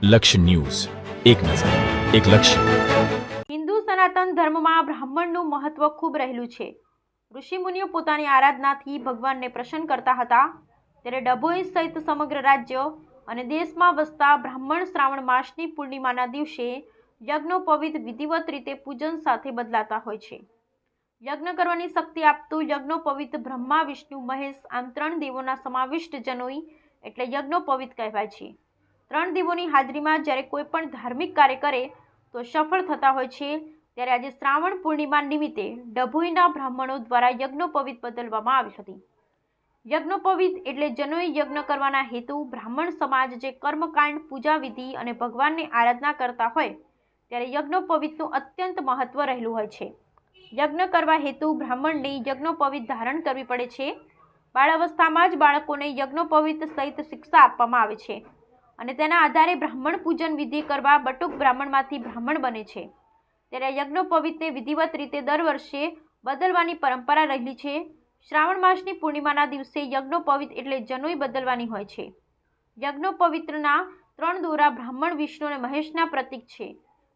લક્ષ્ય ન્યૂઝ, એક નજર, એક લક્ષ્ય. હિન્દુ સનાતન ધર્મમાં બ્રાહ્મણનું મહત્વ ખૂબ રહેલું છે. ઋષિમુનિઓ પોતાની આરાધનાથી ભગવાનને પ્રસન્ન કરતા હતા. ત્યારે ડભોઈ સહિત સમગ્ર રાજ્ય અને દેશમાં વસતા બ્રાહ્મણ શ્રાવણ માસની પૂર્ણિમાના દિવસે યજ્ઞોપવિત વિધિવત રીતે પૂજન સાથે બદલાતા હોય છે. યજ્ઞ કરવાની શક્તિ આપતું યજ્ઞોપવિત બ્રહ્મા, વિષ્ણુ, મહેશ આમ 3 દેવોના સમાવિષ્ટ જનોઈ એટલે યજ્ઞોપવિત કહેવાય છે. 3 દેવોની હાજરીમાં જ્યારે કોઈ પણ ધાર્મિક કાર્ય કરે તો સફળ થતા હોય છે. ત્યારે આજે શ્રાવણ પૂર્ણિમા નિમિત્તે ડભોઈના બ્રાહ્મણો દ્વારા યજ્ઞોપવિત બદલવામાં આવી હતી. યજ્ઞોપવિત એટલે જનોઈ યજ્ઞ કરવાના હેતુ બ્રાહ્મણ સમાજ જે કર્મકાંડ, પૂજા વિધિ અને ભગવાનની આરાધના કરતા હોય ત્યારે યજ્ઞોપવિતનું અત્યંત મહત્વ રહેલું હોય છે. યજ્ઞ કરવા હેતુ બ્રાહ્મણને યજ્ઞોપવિત ધારણ કરવી પડે છે. બાળાવસ્થામાં જ બાળકોને યજ્ઞોપવિત સહિત શિક્ષા આપવામાં આવે છે અને તેના આધારે બ્રાહ્મણ પૂજન વિધિ કરવા બટુક બ્રાહ્મણમાંથી બ્રાહ્મણ બને છે. ત્યારે યજ્ઞોપવિતને વિધિવત રીતે દર વર્ષે બદલવાની પરંપરા રહેલી છે. શ્રાવણ માસની પૂર્ણિમાના દિવસે યજ્ઞોપવિત એટલે જનોઈ બદલવાની હોય છે. યજ્ઞોપવિત્રના 3 દોરા બ્રાહ્મણ, વિષ્ણુ અને મહેશના પ્રતીક છે.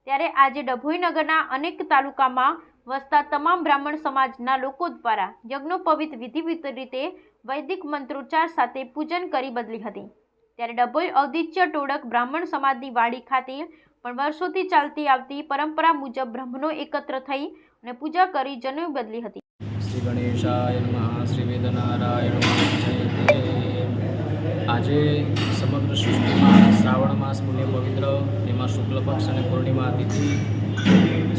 ત્યારે આજે ડભોઈ નગરના અનેક તાલુકામાં વસતા તમામ બ્રાહ્મણ સમાજના લોકો દ્વારા યજ્ઞોપવિત વિધિવત રીતે વૈદિક મંત્રોચ્ચાર સાથે પૂજન કરી બદલી હતી. ત્યારે ડભોઈ ઔદિત્ય ટોળક બ્રાહ્મણ સમાજની વાડી ખાતે પણ વર્ષોથી ચાલતી આવતી પરંપરા મુજબ બ્રાહ્મણો એકત્ર થઈ અને પૂજા કરી જનોઈ બદલી હતી. શ્રી ગણેશાય નમઃ. શ્રી વેદનારાયણ આજે સમગ્ર સૃષ્ટિમાં શ્રાવણ માસ પુણ્ય પવિત્ર, એમાં શુક્લ પક્ષ અને પૂર્ણિમા તિથિ,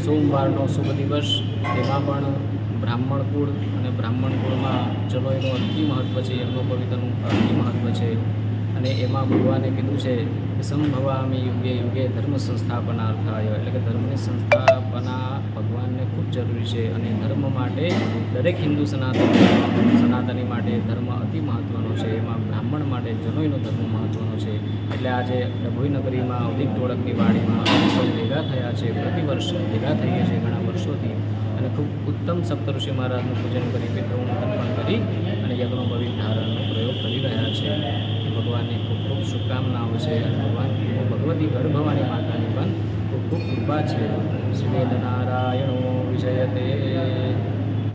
સોમવારનો શુભ દિવસ, એમાં પણ બ્રાહ્મણ કુળ અને બ્રાહ્મણ કુળમાં જનોઈનું અતિ મહત્ત્વ છે, યજ્ઞોપવિતનું અતિ મહત્ત્વ છે. અને એમાં ભગવાને કીધું છે કે સંભવામી યુગે યુગે ધર્મ સંસ્થાપનાર્થાય, એટલે કે ધર્મની સંસ્થાપના ભગવાનને ખૂબ જરૂરી છે. અને ધર્મ માટે દરેક હિન્દુ સનાતની માટે ધર્મ અતિ મહત્ત્વનો છે. એમાં બ્રાહ્મણ માટે જનોઈનો ધર્મ મહત્ત્વનો છે. એટલે આજે ડભોઈ નગરીમાં ઔદિક ટોળકની વાડીમાં સૌ ભેગા થયા છે. પ્રતિવર્ષ ભેગા થઈએ છીએ ઘણા વર્ષોથી અને ખૂબ ઉત્તમ સપ્તઋષિ મહારાજનું પૂજન કરી, પિતૃનું તર્પણ કરી અને યજ્ઞોપવિત ધારણનો પ્રયોગ કરી રહ્યા છે. ભગવાનની ખૂબ ખૂબ શુભકામનાઓ છે અને ભગવતી ગર્ભવાની માતાની પણ ખૂબ ખૂબ કૃપા છે. શ્રી વેદનારાયણો વિજયતે.